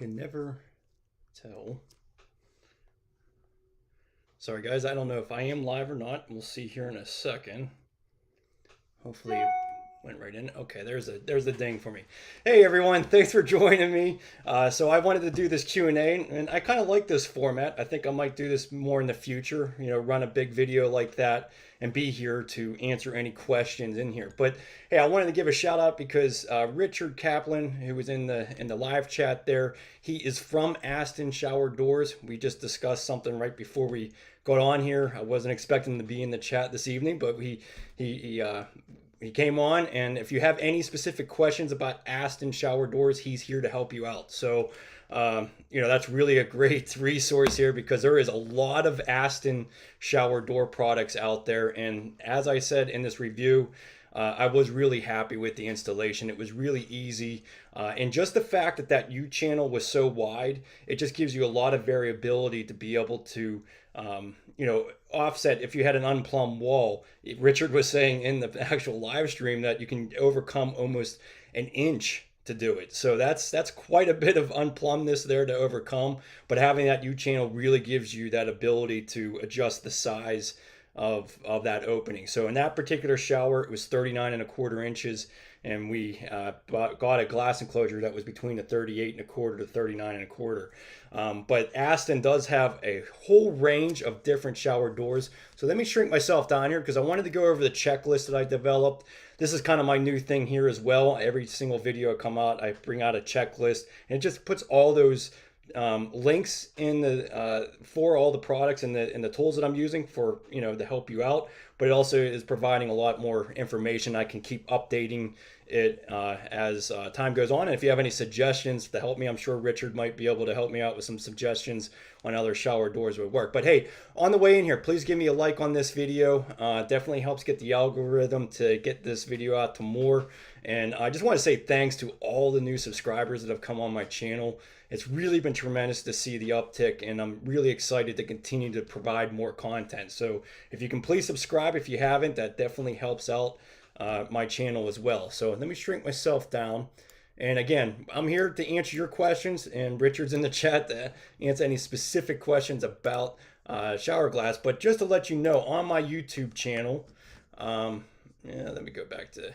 can never tell. Sorry guys, I don't know if I am live or not. We'll see here in a second. Hopefully it went right in. Okay, there's a ding for me. Hey everyone, thanks for joining me. So I wanted to do this Q&A, and I kind of like this format. I think I might do this more in the future. You know, run a big video like that and be here to answer any questions in here. But hey, I wanted to give a shout out because Richard Kaplan, who was in the live chat there, he is from Aston Shower Doors. We just discussed something right before we got on here. I wasn't expecting to be in the chat this evening, but he came on, and if you have any specific questions about Aston Shower Doors, he's here to help you out. So, you know, that's really a great resource here because there is a lot of Aston shower door products out there. And as I said in this review, I was really happy with the installation. It was really easy. And just the fact that that U channel was so wide, it just gives you a lot of variability to be able to, you know, offset if you had an unplumbed wall. Richard was saying in the actual live stream that you can overcome almost an inch to do it. So that's quite a bit of unplumbedness there to overcome. But having that U channel really gives you that ability to adjust the size of that opening. So in that particular shower, it was 39.25 inches, and we got a glass enclosure that was between the 38.25 to 39.25. But Aston does have a whole range of different shower doors. So let me shrink myself down here because I wanted to go over the checklist that I developed. This is kind of my new thing here as well. Every single video I come out, I bring out a checklist, and it just puts all those links in the for all the products and the tools that I'm using for, you know, to help you out. But it also is providing a lot more information. I can keep updating it as time goes on. And if you have any suggestions to help me, I'm sure Richard might be able to help me out with some suggestions on other shower doors would work. But hey, on the way in here, please give me a like on this video. Definitely helps get the algorithm to get this video out to more. And I just want to say thanks to all the new subscribers that have come on my channel. It's really been tremendous to see the uptick, and I'm really excited to continue to provide more content. So if you can please subscribe if you haven't, that definitely helps out my channel as well. So let me shrink myself down. And again, I'm here to answer your questions, and Richard's in the chat to answer any specific questions about shower glass. But just to let you know, on my YouTube channel, let me go back to...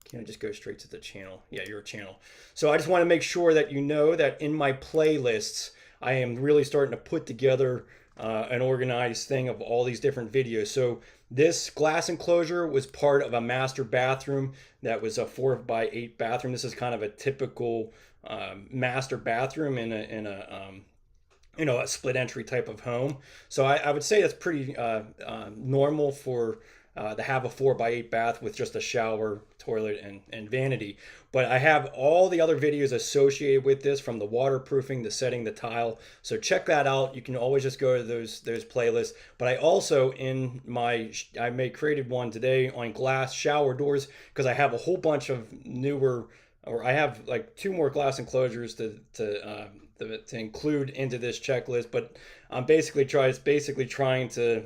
Can I just go straight to the channel? Yeah, your channel. So I just want to make sure that you know that in my playlists, I am really starting to put together an organized thing of all these different videos. So this glass enclosure was part of a master bathroom that was a 4x8 bathroom. This is kind of a typical master bathroom in a you know, a split entry type of home. So I would say that's pretty normal for to have a 4x8 bath with just a shower, toilet, and vanity. But I have all the other videos associated with this, from the waterproofing to setting the tile. So check that out. You can always just go to those playlists. But I also, I created one today on glass shower doors because I have a whole bunch of newer, or I have like 2 more glass enclosures to include into this checklist. But I'm basically trying to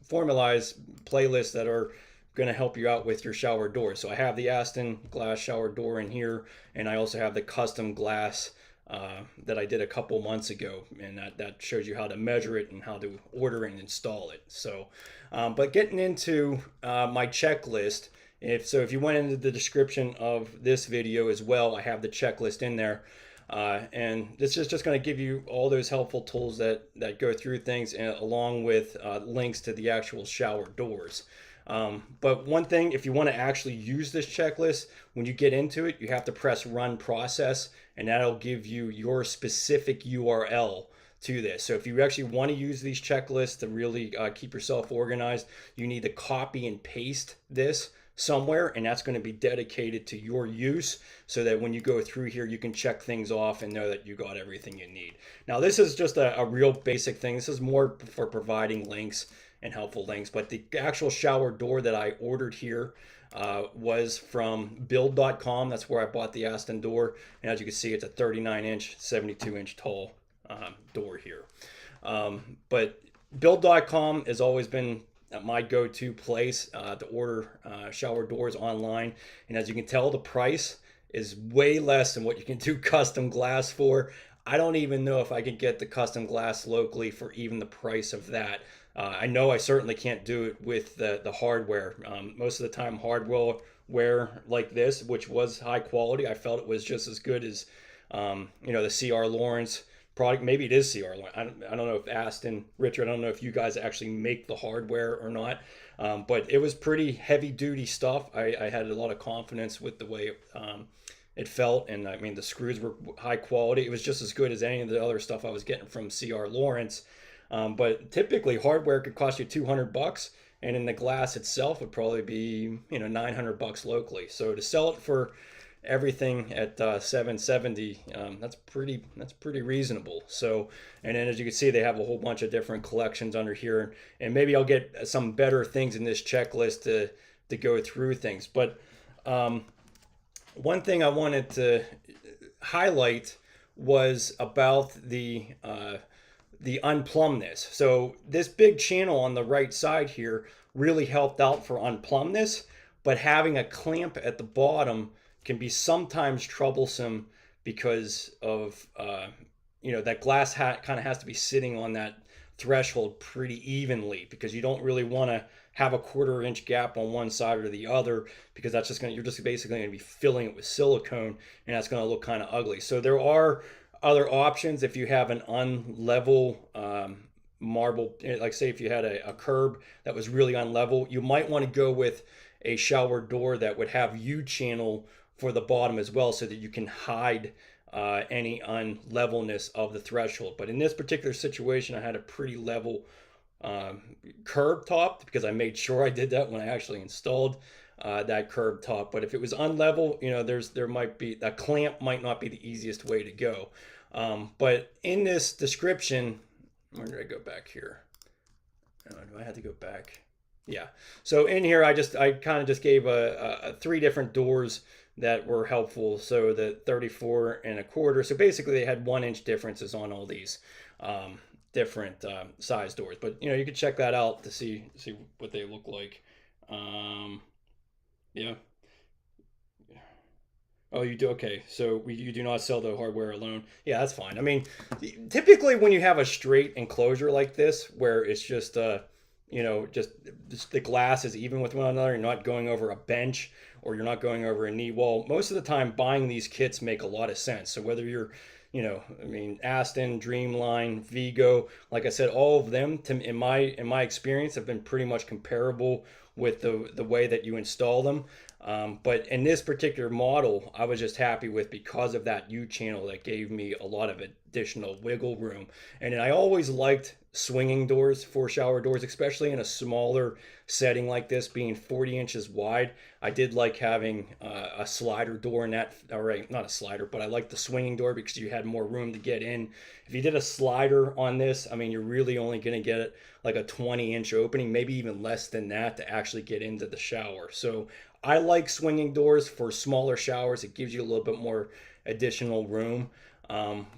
formalize playlists that are going to help you out with your shower door. So I have the Aston glass shower door in here, and I also have the custom glass that I did a couple months ago, and that shows you how to measure it and how to order and install it. So but getting into my checklist, if you went into the description of this video as well, I have the checklist in there. And this is just going to give you all those helpful tools that go through things, along with links to the actual shower doors. But one thing, if you want to actually use this checklist, when you get into it, you have to press run process, and that'll give you your specific URL to this. So if you actually want to use these checklists to really keep yourself organized, you need to copy and paste this somewhere, and that's going to be dedicated to your use, so that when you go through here, you can check things off and know that you got everything you need. Now, this is just a real basic thing. This is more for providing links and helpful links, but the actual shower door that I ordered here was from build.com. That's where I bought the Aston door, and as you can see, it's a 39-inch, 72-inch tall door here. But build.com has always been my go-to place to order shower doors online, and as you can tell, the price is way less than what you can do custom glass for. I don't even know if I could get the custom glass locally for even the price of that. I know I certainly can't do it with the hardware. Most of the time, hardware like this, which was high quality, I felt it was just as good as the CR Lawrence product. Maybe it is CR Lawrence. I don't know if Aston, Richard, I don't know if you guys actually make the hardware or not. But it was pretty heavy duty stuff. I had a lot of confidence with the way it felt, and I mean the screws were high quality. It was just as good as any of the other stuff I was getting from CR Lawrence. But typically hardware could cost you $200, and in the glass itself would probably be $900 locally. So to sell it for everything at 770, that's pretty reasonable. So, and then as you can see, they have a whole bunch of different collections under here, and maybe I'll get some better things in this checklist to go through things. But one thing I wanted to highlight was about the unplumbness. So this big channel on the right side here really helped out for unplumbness, but having a clamp at the bottom can be sometimes troublesome because of that glass kind of has to be sitting on that threshold pretty evenly, because you don't really want to have a 1/4 inch gap on one side or the other, because that's just you're just basically going to be filling it with silicone, and that's going to look kind of ugly. So there are other options if you have an unlevel marble, like say if you had a curb that was really unlevel, you might want to go with a shower door that would have U-channel for the bottom as well, so that you can hide any unlevelness of the threshold. But in this particular situation, I had a pretty level curb top, because I made sure I did that when I actually installed that curb top. But if it was unlevel, there might be a clamp might not be the easiest way to go. But in this description, where did I go back here? Do I have to go back? Yeah. So in here, I kind of just gave a 3 different doors that were helpful. So the 34 1/4. So basically they had 1 inch differences on all these different size doors. But you could check that out to see what they look like. Yeah. Oh, you do? Okay. So you do not sell the hardware alone. Yeah, that's fine. I mean, typically when you have a straight enclosure like this, where it's just just the glass is even with one another, you're not going over a bench or you're not going over a knee wall. Most of the time, buying these kits make a lot of sense. So whether you're Aston, Dreamline, Vigo, like I said, all of them, in my experience, have been pretty much comparable with the way that you install them. But in this particular model, I was just happy with, because of that U-channel that gave me a lot of additional wiggle room. And I always liked swinging doors for shower doors, especially in a smaller setting like this, being 40 inches wide. I did like having a slider door in that, all right, not a slider, but I like the swinging door because you had more room to get in. If you did a slider on this, I mean, you're really only going to get like a 20-inch opening, maybe even less than that, to actually get into the shower. So I like swinging doors for smaller showers. It gives you a little bit more additional room.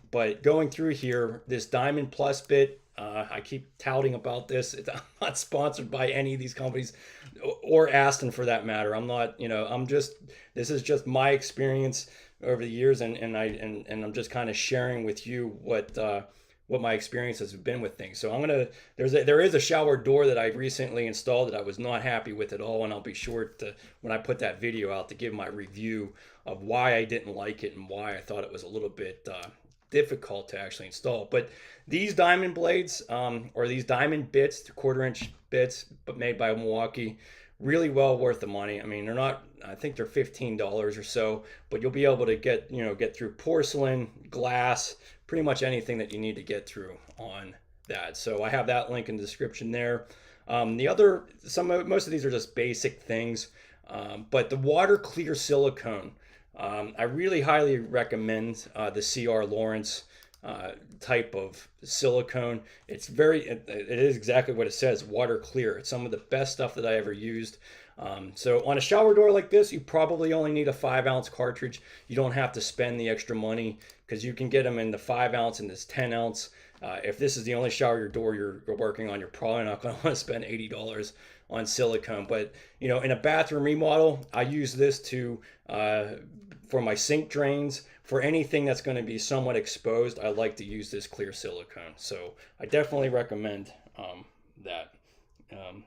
But going through here, this Diamond Plus bit, I keep touting about this. I'm not sponsored by any of these companies, or Aston for that matter. I'm not, this is just my experience over the years, and I'm just kind of sharing with you what my experience has been with things. So there is a shower door that I recently installed that I was not happy with at all, and I'll be sure to, when I put that video out, to give my review of why I didn't like it and why I thought it was a little bit difficult to actually install. But these diamond blades, or these diamond bits, the 1/4 inch bits, but made by Milwaukee, really well worth the money. I mean, they're not, I think they're $15 or so, but you'll be able to get through porcelain, glass, pretty much anything that you need to get through on that. So I have that link in the description there. Most of these are just basic things, but the water clear silicone, I really highly recommend the CR Lawrence type of silicone. It is exactly what it says, water clear. It's some of the best stuff that I ever used. So on a shower door like this, you probably only need a 5-ounce cartridge. You don't have to spend the extra money, because you can get them in the 5-ounce and this 10-ounce. If this is the only shower door you're working on, you're probably not going to want to spend $80 on silicone. But in a bathroom remodel, I use this to for my sink drains, for anything that's going to be somewhat exposed, I like to use this clear silicone. So I definitely recommend that. Um,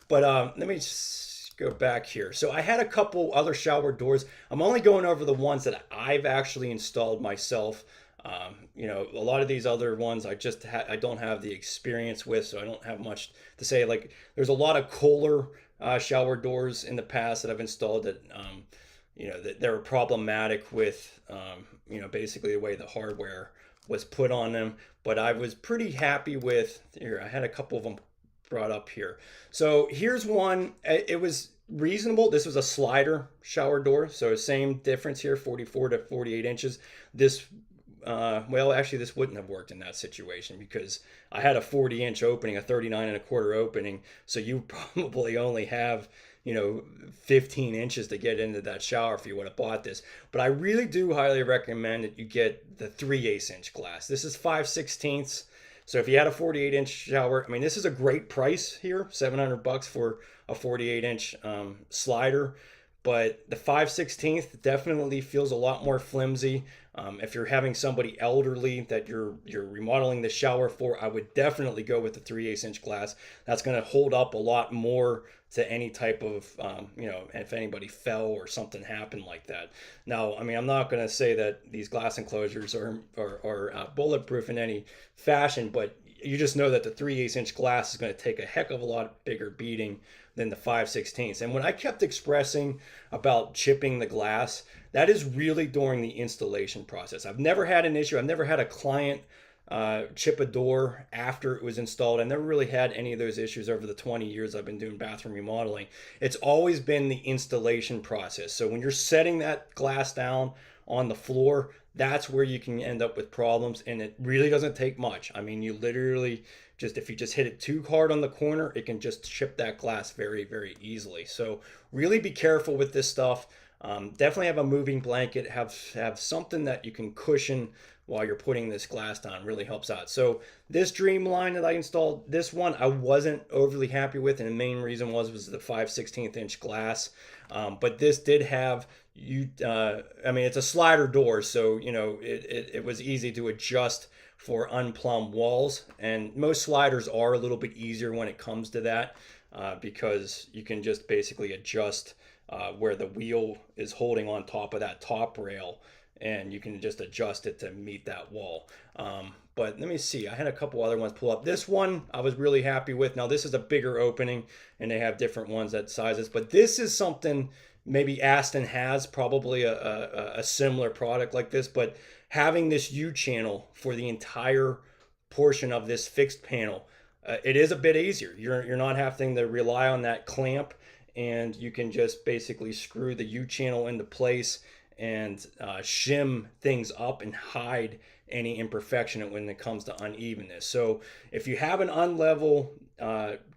let me just go back here. So I had a couple other shower doors. I'm only going over the ones that I've actually installed myself. A lot of these other ones I don't have the experience with, so I don't have much to say. Like there's a lot of Kohler shower doors in the past that I've installed that that they're problematic with basically the way the hardware was put on them. But I was pretty happy with here. I had a couple of them brought up here. So here's one. It was reasonable. This was a slider shower door, so same difference here, 44 to 48 inches. This actually, this wouldn't have worked in that situation because I had a 40-inch opening, a 39 and a quarter opening. So you probably only have 15 inches to get into that shower if you would have bought this. But I really do highly recommend that you get the 3/8 inch glass. This is 5/16. So if you had a 48-inch shower, I mean, this is a great price here, $700 for a 48-inch slider. But the 5/16 definitely feels a lot more flimsy. If you're having somebody elderly that you're remodeling the shower for, I would definitely go with the 3/8 inch glass. That's going to hold up a lot more to any type of, if anybody fell or something happened like that. Now, I mean, I'm not going to say that these glass enclosures are bulletproof in any fashion, but you just know that the 3/8 inch glass is going to take a heck of a lot bigger beating than the 5/16. And when I kept expressing about chipping the glass, that is really during the installation process. I've never had an issue. I've never had a client chip a door after it was installed. I never really had any of those issues over the 20 years I've been doing bathroom remodeling. It's always been the installation process. So when you're setting that glass down on the floor, that's where you can end up with problems, and it really doesn't take much. I mean, you literally if you just hit it too hard on the corner, it can just chip that glass very, very easily. So really be careful with this stuff. Definitely have a moving blanket, have something that you can cushion while you're putting this glass down. Really helps out. So this Dreamline that I installed, this one I wasn't overly happy with, and the main reason was the 5/16 inch glass. But this did have it's a slider door, so it was easy to adjust for unplumbed walls, and most sliders are a little bit easier when it comes to that because you can just basically adjust where the wheel is holding on top of that top rail, and you can just adjust it to meet that wall. But let me see, I had a couple other ones pull up. This one I was really happy with. Now this is a bigger opening, and they have different ones that sizes, but this is something maybe Aston has probably a similar product like this, but having this U-channel for the entire portion of this fixed panel, it is a bit easier. You're not having to rely on that clamp, and you can just basically screw the U-channel into place and shim things up and hide any imperfection when it comes to unevenness. So if you have an unlevel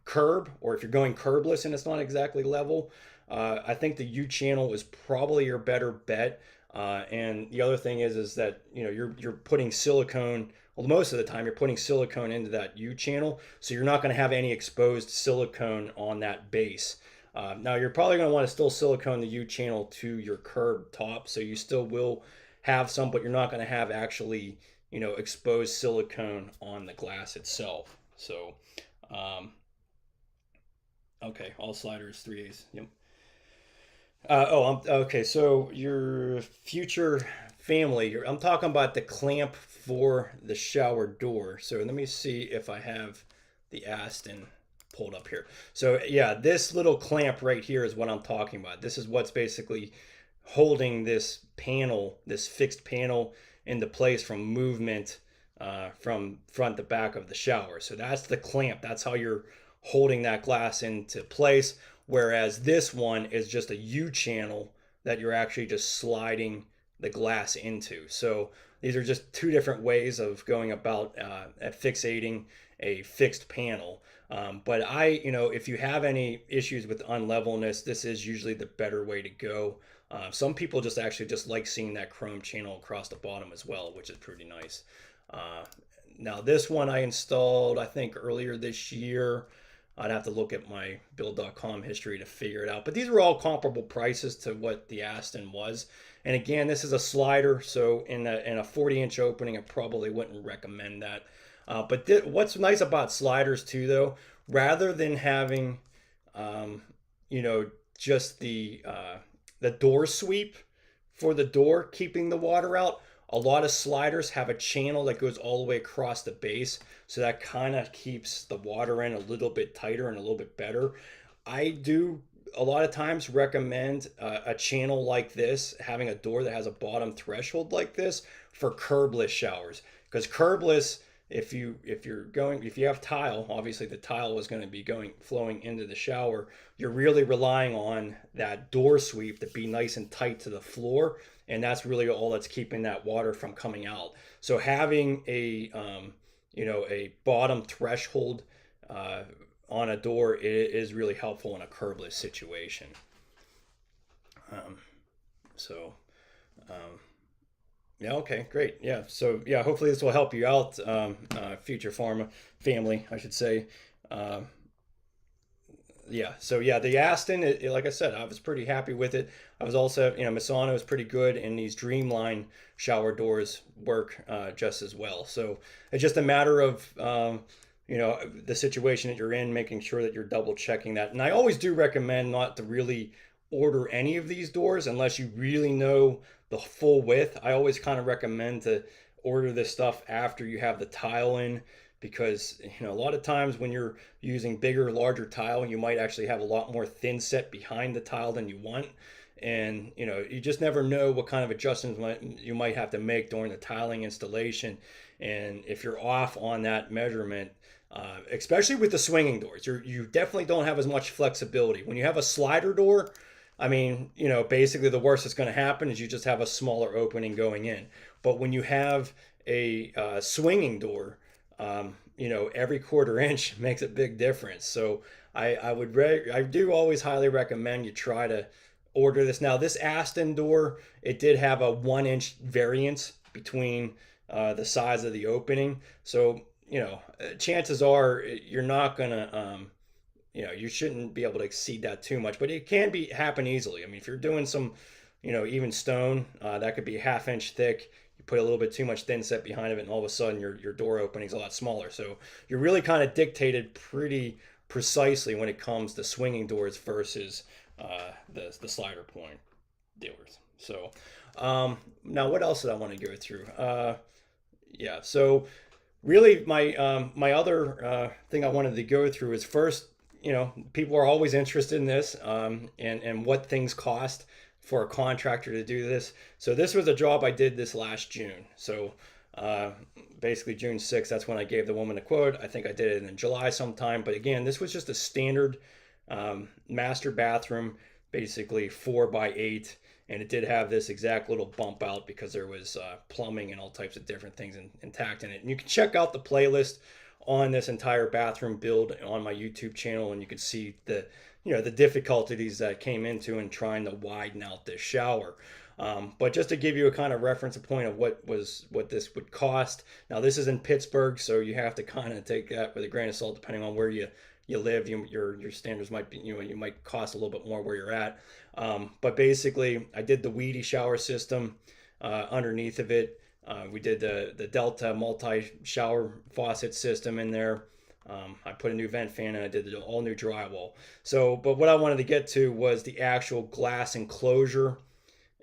curb, or if you're going curbless and it's not exactly level, I think the U-channel is probably your better bet. And the other thing is that you're putting silicone. Well, most of the time you're putting silicone into that U-channel, so you're not going to have any exposed silicone on that base. Now you're probably going to want to still silicone the U-channel to your curb top, so you still will have some, but you're not going to have actually exposed silicone on the glass itself. So okay, all sliders 3/8. Yep. Okay. So your future family, I'm talking about the clamp for the shower door. So let me see if I have the Aston pulled up here. So yeah, this little clamp right here is what I'm talking about. This is what's basically holding this panel, this fixed panel, into place from movement from front to back of the shower. So that's the clamp. That's how you're holding that glass into place. Whereas this one is just a U-channel that you're actually just sliding the glass into. So these are just two different ways of going about fixating a fixed panel. But if you have any issues with unlevelness, this is usually the better way to go. Some people just like seeing that chrome channel across the bottom as well, which is pretty nice. Now this one I installed, I think earlier this year. I'd have to look at my Build.com history to figure it out. But these were all comparable prices to what the Aston was. And again, this is a slider, so in a 40-inch opening, I probably wouldn't recommend that. But what's nice about sliders too, though, rather than having, um, you know, just the door sweep for the door keeping the water out, a lot of sliders have a channel that goes all the way across the base, so that kind of keeps the water in a little bit tighter and a little bit better. I do a lot of times recommend a channel like this, having a door that has a bottom threshold like this for curbless showers, because curbless, if you have tile, obviously the tile is going to be flowing into the shower. You're really relying on that door sweep to be nice and tight to the floor, and that's really all that's keeping that water from coming out. So having a bottom threshold on a door is really helpful in a curbless situation. Um, so. Um, yeah. Okay. Great. Yeah. So yeah. Hopefully this will help you out, future farm family, I should say. Uh, yeah. So yeah, the Aston, like I said, I was pretty happy with it. I was also, Misano is pretty good, and these Dreamline shower doors work just as well. So it's just a matter of the situation that you're in, making sure that you're double checking that. And I always do recommend not to really order any of these doors unless you really know the full width. I always kind of recommend to order this stuff after you have the tile in, because a lot of times when you're using bigger, larger tile, you might actually have a lot more thin set behind the tile than you want. And you just never know what kind of adjustments you might have to make during the tiling installation. And if you're off on that measurement, especially with the swinging doors, you definitely don't have as much flexibility. When you have a slider door, I mean, basically the worst that's going to happen is you just have a smaller opening going in. But when you have a swinging door, every quarter inch makes a big difference. So I do always highly recommend you try to order this. Now, this Aston door, it did have a 1-inch variance between the size of the opening. So, chances are you're not going to you shouldn't be able to exceed that too much, but it can happen easily. I mean, if you're doing some, even stone, that could be a 1/2 inch thick. You put a little bit too much thin set behind it, and all of a sudden your door opening is a lot smaller. So you're really kind of dictated pretty precisely when it comes to swinging doors versus the slider point doors. So now what else did I want to go through? Yeah, so really my other thing I wanted to go through is first, people are always interested in this, and what things cost for a contractor to do this. So this was a job I did this last June. So basically June 6th, that's when I gave the woman a quote. I think I did it in July sometime. But again, this was just a standard master bathroom, basically 4x8. And it did have this exact little bump out because there was plumbing and all types of different things intact in it. And you can check out the playlist on this entire bathroom build on my YouTube channel, and you can see the difficulties that came into in trying to widen out this shower. But just to give you a kind of reference point of what this would cost. Now this is in Pittsburgh, so you have to kind of take that with a grain of salt depending on where you live. Your standards might be, you might cost a little bit more where you're at. But basically, I did the Weedy shower system underneath of it. We did the Delta multi-shower faucet system in there. I put a new vent fan, and I did the all new drywall. So, but what I wanted to get to was the actual glass enclosure.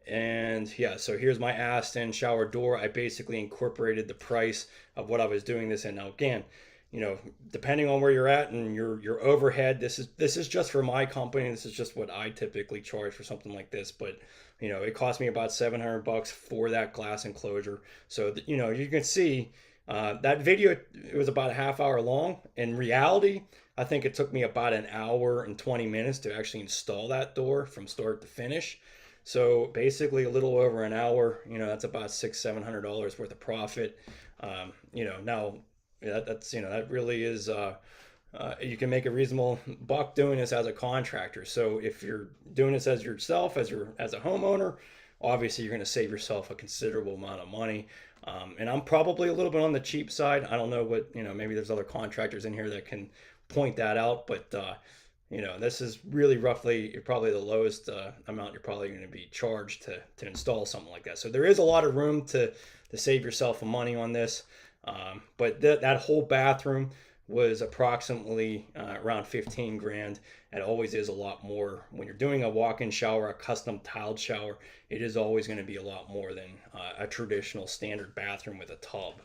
And yeah, so here's my Aston shower door. I basically incorporated the price of what I was doing this in. Now again, depending on where you're at and your overhead, this is just for my company. This is just what I typically charge for something like this. But it cost me about $700 for that glass enclosure. So you can see that video. It was about a half hour long. In reality, I think it took me about an hour and 20 minutes to actually install that door from start to finish. So basically, a little over an hour. That's about $600-700 worth of profit. Now. That really is you can make a reasonable buck doing this as a contractor. So if you're doing this as yourself, as a homeowner, obviously you're going to save yourself a considerable amount of money. And I'm probably a little bit on the cheap side. I don't know what maybe there's other contractors in here that can point that out, but you know, this is really roughly probably the lowest amount you're probably going to be charged to install something like that. So there is a lot of room to save yourself some money on this. But that whole bathroom was approximately around 15 grand. It always is a lot more when you're doing a walk-in shower, a custom tiled shower. It is always going to be a lot more than a traditional standard bathroom with a tub.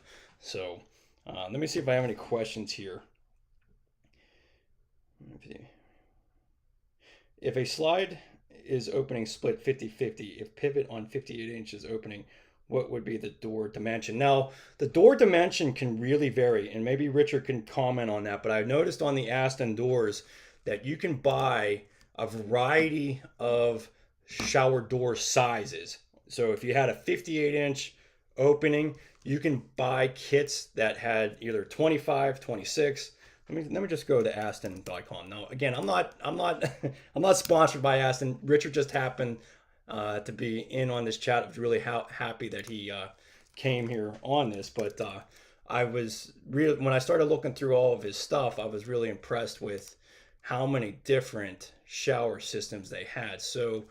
So let me see if I have any questions here. If a slide is opening split 50-50, if pivot on 58 inches opening, what would be the door dimension? Now, the door dimension can really vary, and maybe Richard can comment on that, but I've noticed on the Aston doors that you can buy a variety of shower door sizes. So if you had a 58-inch opening, you can buy kits that had either 25, 26. Let me just go to Aston.com. Now, again, I'm not I'm not sponsored by Aston. Richard just happened to be in on this chat. I was really happy that he came here on this. But I was really, when I started looking through all of his stuff, I was really impressed with how many different shower systems they had. So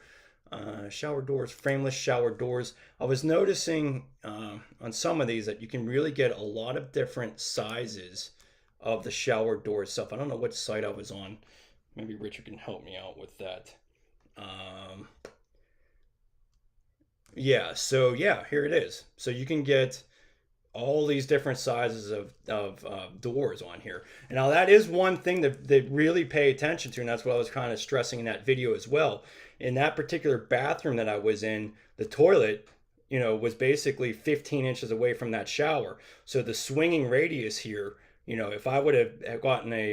shower doors, frameless shower doors. I was noticing on some of these that you can really get a lot of different sizes of the shower door itself. I don't know what site I was on. Maybe Richard can help me out with that. Yeah, so yeah, here it is. So you can get all these different sizes of doors on here. And now that is one thing that really pay attention to, and that's what I was kind of stressing in that video as well. In that particular bathroom that I was in, the toilet, you know, was basically 15 inches away from that shower. So the swinging radius here, you know, if I would have gotten a,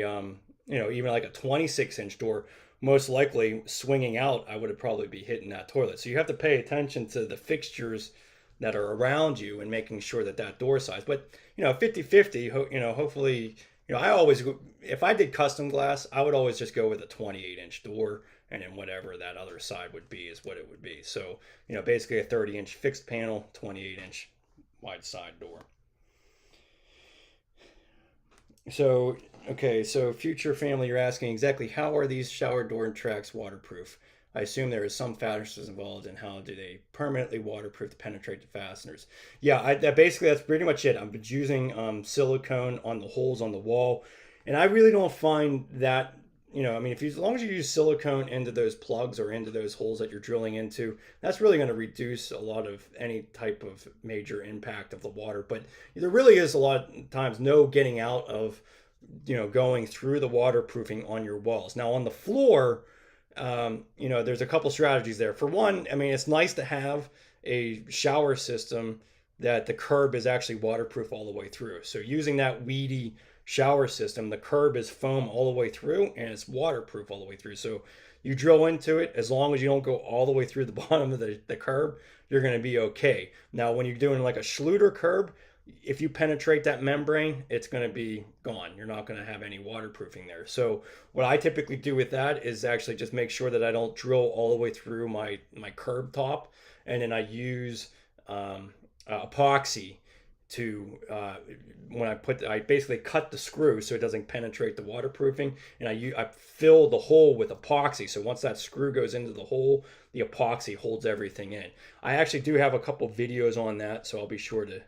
you know, even like a 26-inch door, most likely swinging out, I would have probably be hitting that toilet. So you have to pay attention to the fixtures that are around you and making sure that that door size. But, you know, 50-50, you know, hopefully, you know, I always, if I did custom glass, I would always just go with a 28-inch door, and then whatever that other side would be is what it would be. So, you know, basically a 30-inch fixed panel, 28-inch wide side door. So, okay, so future family, you're asking exactly how are these shower door and tracks waterproof? I assume there is some factors involved in how do they permanently waterproof to penetrate the fasteners. Yeah, that's pretty much it. I'm using silicone on the holes on the wall, and I really don't find that, you know, I mean, as long as you use silicone into those plugs or into those holes that you're drilling into, that's really going to reduce a lot of any type of major impact of the water. But there really is a lot of times no getting out of, you know, going through the waterproofing on your walls. Now on the floor, you know, there's a couple strategies there. For one, I mean, it's nice to have a shower system that the curb is actually waterproof all the way through. So using that weedy shower system, the curb is foam all the way through and it's waterproof all the way through. So you drill into it, as long as you don't go all the way through the bottom of the curb, you're going to be okay. Now, when you're doing like a Schluter curb, if you penetrate that membrane, it's going to be gone. You're not going to have any waterproofing there. So what I typically do with that is actually just make sure that I don't drill all the way through my curb top, and then I use epoxy to when I basically cut the screw so it doesn't penetrate the waterproofing, and I fill the hole with epoxy. So once that screw goes into the hole, the epoxy holds everything in. I actually do have a couple videos on that, so I'll be sure to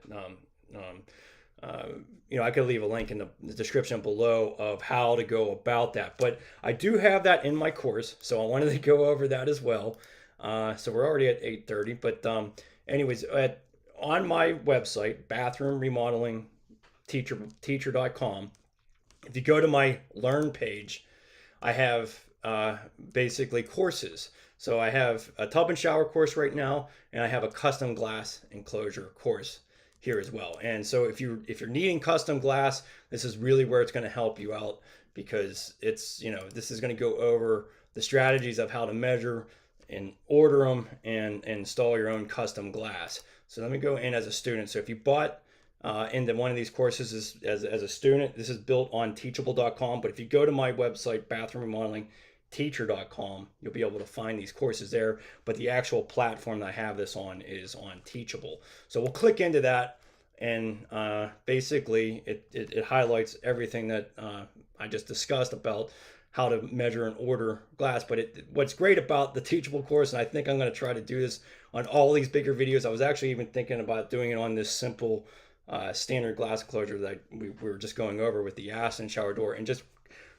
you know, I could leave a link in the description below of how to go about that. But I do have that in my course, so I wanted to go over that as well. So we're already at 8:30, but anyways, on my website, bathroom remodeling teacher.com, if you go to my learn page, I have basically courses. So I have a tub and shower course right now, and I have a custom glass enclosure course here as well. And so if you're needing custom glass, this is really where it's going to help you out, because it's, you know, this is going to go over the strategies of how to measure and order them and install your own custom glass. So let me go in as a student. So if you bought into one of these courses as a student, this is built on teachable.com. But if you go to my website, bathroom remodeling teacher.com, you'll be able to find these courses there. But the actual platform that I have this on is on Teachable. So we'll click into that, and basically it highlights everything that I just discussed about how to measure and order glass. But what's great about the teachable course, and I think I'm going to try to do this on all these bigger videos. I was actually even thinking about doing it on this simple standard glass closure that we were just going over with the Aston shower door, and just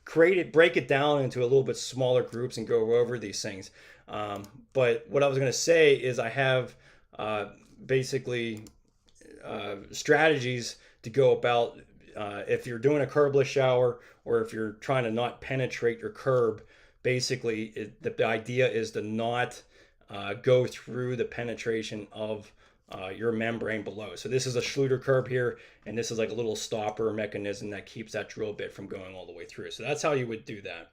break it down into a little bit smaller groups and go over these things. But what I was going to say is I have basically strategies to go about if you're doing a curbless shower, or if you're trying to not penetrate your curb. Basically, the idea is to not go through the penetration of your membrane below. So this is a Schluter curb here, and this is like a little stopper mechanism that keeps that drill bit from going all the way through. So that's how you would do that.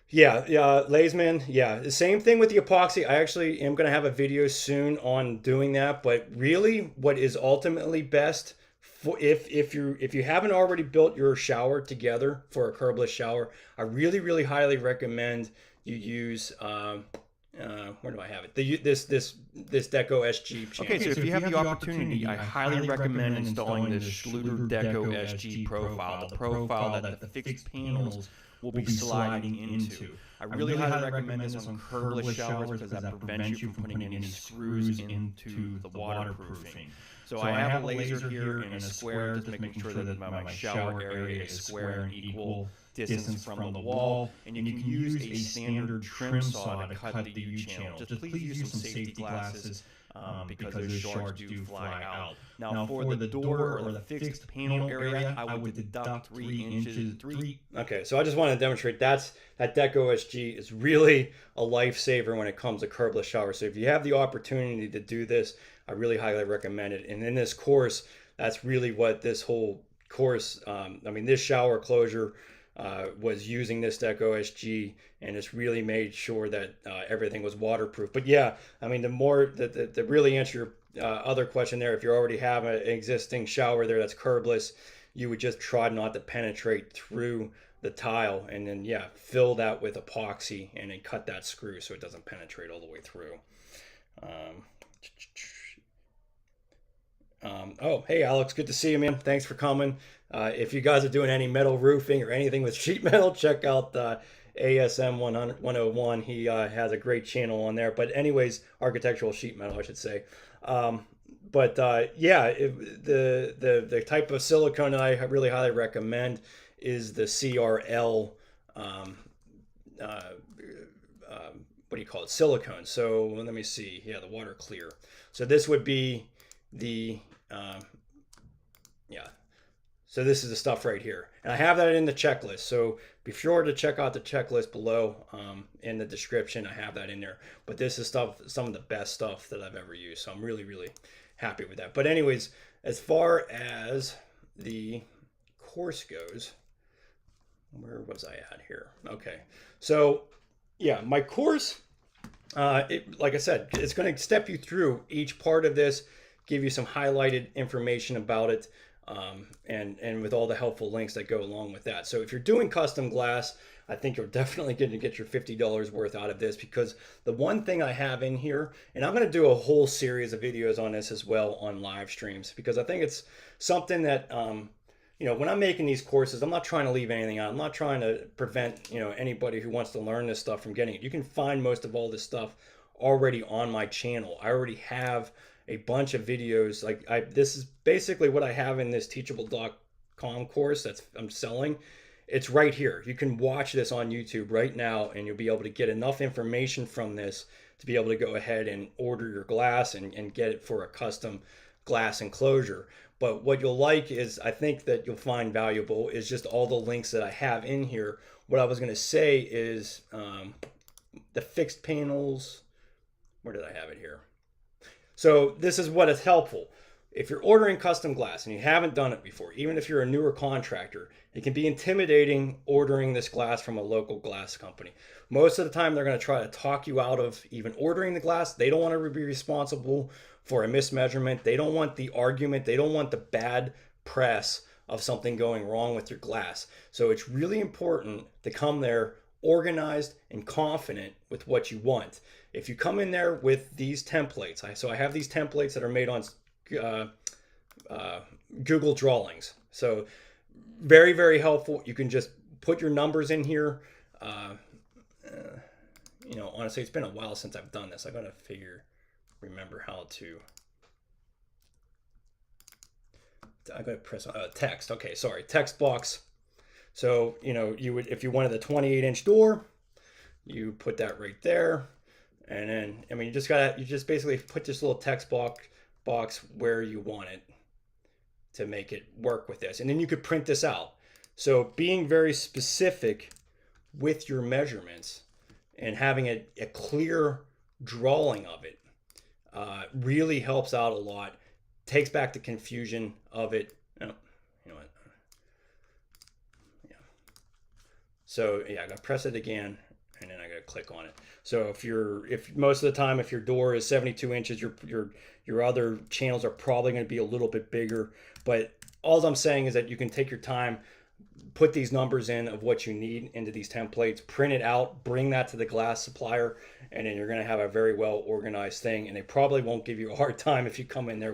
Yeah, Lazeman, yeah. The same thing with the epoxy. I actually am going to have a video soon on doing that, but really what is ultimately best for if you haven't already built your shower together for a curbless shower, I really highly recommend you use where do I have it? This Deco SG channel. Okay, so if you have the opportunity, I highly recommend installing this Schluter Deco SG profile, the profile that the fixed panels will be sliding into. I really highly recommend this on curbless showers because that prevents you from putting any screws into the waterproofing. So I have a laser here and a square, just making sure that my shower area is square and equal distance from the wall, and you can use a standard trim saw to cut the U-channel. Just please use some safety glasses because those shards do fly out. Now for the door or the fixed panel area, I would deduct 3 inches. Okay, so I just want to demonstrate that Deco SG is really a lifesaver when it comes to curbless showers. So if you have the opportunity to do this, I really highly recommend it. And in this course, that's really what this whole course, I mean, this shower closure was using this Deco SG, and it's really made sure that everything was waterproof. But yeah, I mean, the really answer your other question there, if you already have an existing shower there that's curbless, you would just try not to penetrate through the tile, and then yeah, fill that with epoxy and then cut that screw so it doesn't penetrate all the way through. Oh, hey Alex, good to see you, man. Thanks for coming. If you guys are doing any metal roofing or anything with sheet metal, check out ASM 101. He has a great channel on there. But anyways, architectural sheet metal, I should say. Yeah, the type of silicone that I really highly recommend is the CRL. What do you call it? Silicone. So let me see. Yeah, the water clear. So this would be the yeah. So this is the stuff right here, and I have that in the checklist. So be sure to check out the checklist below in the description. I have that in there. But this is some of the best stuff that I've ever used. So I'm really happy with that. But anyways, as far as the course goes, where was I at here? Okay, so yeah, my course, like I said, it's going to step you through each part of this, give you some highlighted information about it, and with all the helpful links that go along with that. So if you're doing custom glass, I think you're definitely going to get your $50 worth out of this, because the one thing I have in here, and I'm going to do a whole series of videos on this as well on live streams, because I think it's something that when I'm making these courses, I'm not trying to leave anything out. I'm not trying to prevent anybody who wants to learn this stuff from getting it. You can find most of all this stuff already on my channel. I already have a bunch of videos. This is basically what I have in this teachable.com course I'm selling. It's right here. You can watch this on YouTube right now, and you'll be able to get enough information from this to be able to go ahead and order your glass and get it for a custom glass enclosure. But what you'll like is, I think that you'll find valuable, is just all the links that I have in here. What I was going to say is the fixed panels. Where did I have it here? So this is what is helpful. If you're ordering custom glass and you haven't done it before, even if you're a newer contractor, it can be intimidating ordering this glass from a local glass company. Most of the time, they're going to try to talk you out of even ordering the glass. They don't want to be responsible for a mismeasurement. They don't want the argument. They don't want the bad press of something going wrong with your glass. So it's really important to come there, organized and confident with what you want. If you come in there with these templates, so I have these templates that are made on uh, Google Drawings. So very, very helpful. You can just put your numbers in here. Uh, honestly, it's been a while since I've done this. I gotta remember how to. I gotta press text. Okay, sorry, text box. So you would, if you wanted a 28-inch door, you put that right there, and then you just basically put this little text box where you want it to make it work with this, and then you could print this out. So being very specific with your measurements and having a clear drawing of it really helps out a lot. Takes back the confusion of it. Oh, you know what? Yeah. So yeah, I gotta press it again, and then I gotta click on it. So if most of the time, if your door is 72 inches, your other channels are probably going to be a little bit bigger. But all I'm saying is that you can take your time, put these numbers in of what you need into these templates, print it out, bring that to the glass supplier, and then you're going to have a very well organized thing. And they probably won't give you a hard time if you come in there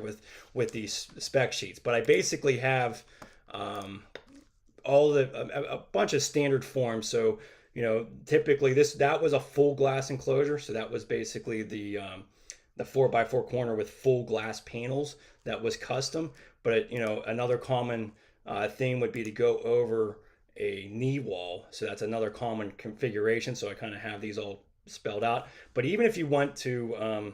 with these spec sheets. But I basically have a bunch of standard forms. So typically that was a full glass enclosure. So that was basically the 4x4 corner with full glass panels. That was custom. But another common theme would be to go over a knee wall. So that's another common configuration. So I kind of have these all spelled out. But even if you went to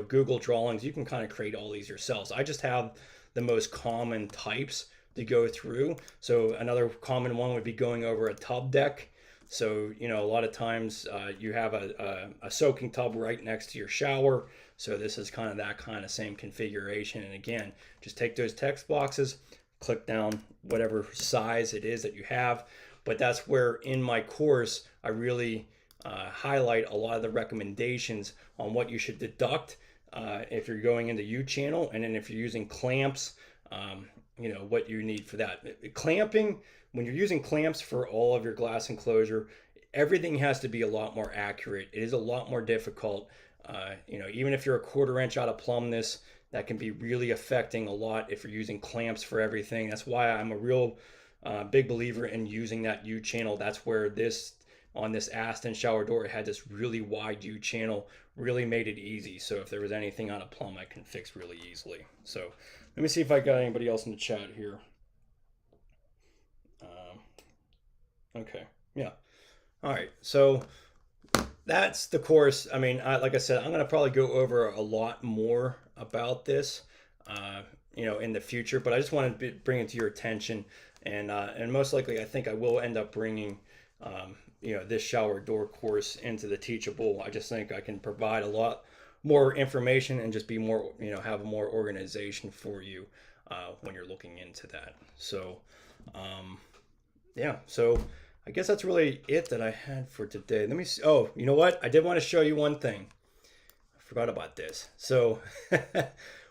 Google Drawings, you can kind of create all these yourselves. I just have the most common types to go through. So another common one would be going over a tub deck. So a lot of times you have a soaking tub right next to your shower. So this is kind of that kind of same configuration. And again, just take those text boxes, click down whatever size it is that you have. But that's where in my course I really highlight a lot of the recommendations on what you should deduct if you're going into U-channel, and then if you're using clamps, what you need for that. Clamping, when you're using clamps for all of your glass enclosure, everything has to be a lot more accurate. It is a lot more difficult. Even if you're a 1/4 inch out of plumbness, that can be really affecting a lot if you're using clamps for everything. That's why I'm a real big believer in using that U-channel. That's where on this Aston shower door, it had this really wide U-channel, really made it easy. So if there was anything out of plumb, I can fix really easily. So let me see if I got anybody else in the chat here. Okay, yeah. All right, so that's the course. Like I said, I'm going to probably go over a lot more about this, in the future. But I just wanted to bring it to your attention, and most likely, I think I will end up bringing, this shower door course into the Teachable. I just think I can provide a lot more information and just be more, have more organization for you when you're looking into that. So, yeah. So I guess that's really it that I had for today. Let me see. Oh, you know what? I did want to show you one thing. I forgot about this. So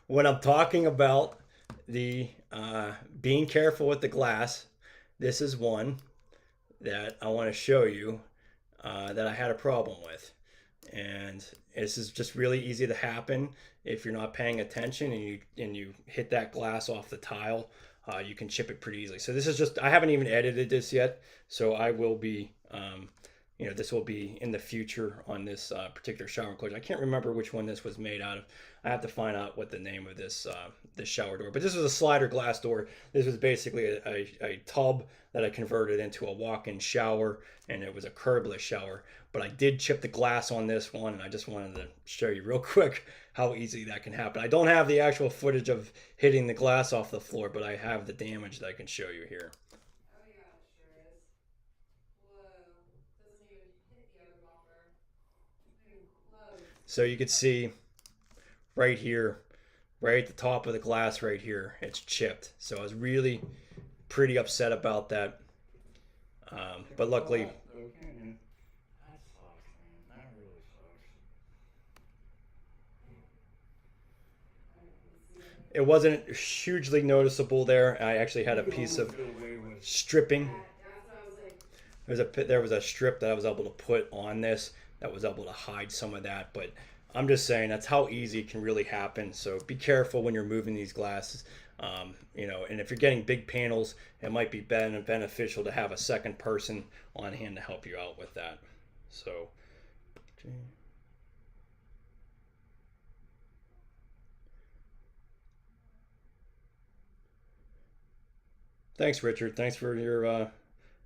when I'm talking about the being careful with the glass, this is one that I want to show you that I had a problem with. And this is just really easy to happen if you're not paying attention and you hit that glass off the tile. You can chip it pretty easily. So this is just, I haven't even edited this yet. So I will be, this will be in the future on this particular shower enclosure. I can't remember which one this was made out of. I have to find out what the name of this shower door. But this was a slider glass door. This was basically a tub that I converted into a walk-in shower, and it was a curbless shower. But I did chip the glass on this one, and I just wanted to show you real quick how easy that can happen. I don't have the actual footage of hitting the glass off the floor, but I have the damage that I can show you here. Oh yeah, it sure is. Whoa. Doesn't even hit the other bumper. Not even close. So you can see right here, right at the top of the glass right here, it's chipped. So I was really pretty upset about that. But luckily, it wasn't hugely noticeable there. I actually had a piece of stripping. That's what I was like. there was a strip that I was able to put on this that was able to hide some of that. But I'm just saying that's how easy it can really happen. So be careful when you're moving these glasses. And if you're getting big panels, it might be beneficial to have a second person on hand to help you out with that. So, thanks, Richard. Thanks for your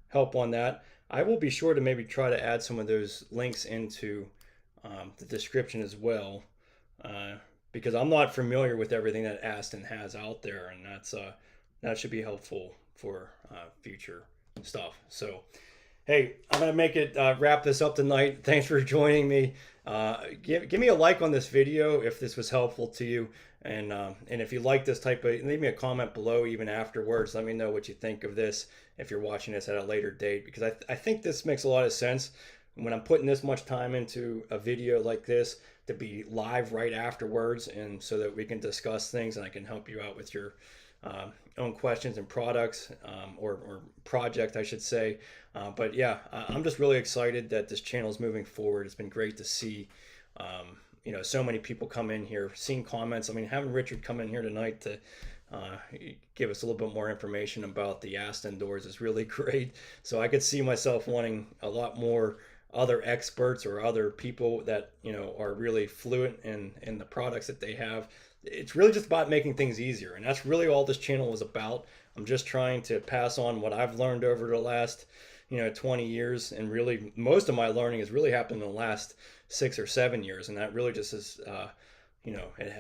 help on that. I will be sure to maybe try to add some of those links into the description as well, uh, because I'm not familiar with everything that Aston has out there, and that should be helpful for future stuff. So, hey, I'm gonna make it wrap this up tonight. Thanks for joining me. Give me a like on this video if this was helpful to you, and if you like this type of, leave me a comment below even afterwards. Let me know what you think of this if you're watching this at a later date, because I think this makes a lot of sense when I'm putting this much time into a video like this to be live right afterwards, and so that we can discuss things and I can help you out with your own questions and products, or project, I should say. But yeah, I'm just really excited that this channel is moving forward. It's been great to see, so many people come in here, seeing comments. I mean, having Richard come in here tonight to give us a little bit more information about the Aston doors is really great. So I could see myself wanting a lot more other experts or other people that are really fluent in the products that they have. It's really just about making things easier, and that's really all this channel is about. I'm just trying to pass on what I've learned over the last 20 years, and really most of my learning has really happened in the last 6 or 7 years, and that really just is it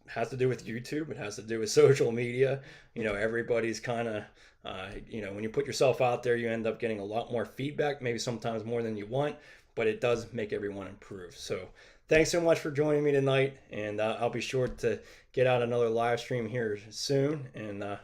has to do with YouTube. It has to do with social media. Everybody's kind of when you put yourself out there, you end up getting a lot more feedback, maybe sometimes more than you want, but it does make everyone improve. So thanks so much for joining me tonight, and I'll be sure to get out another live stream here soon, and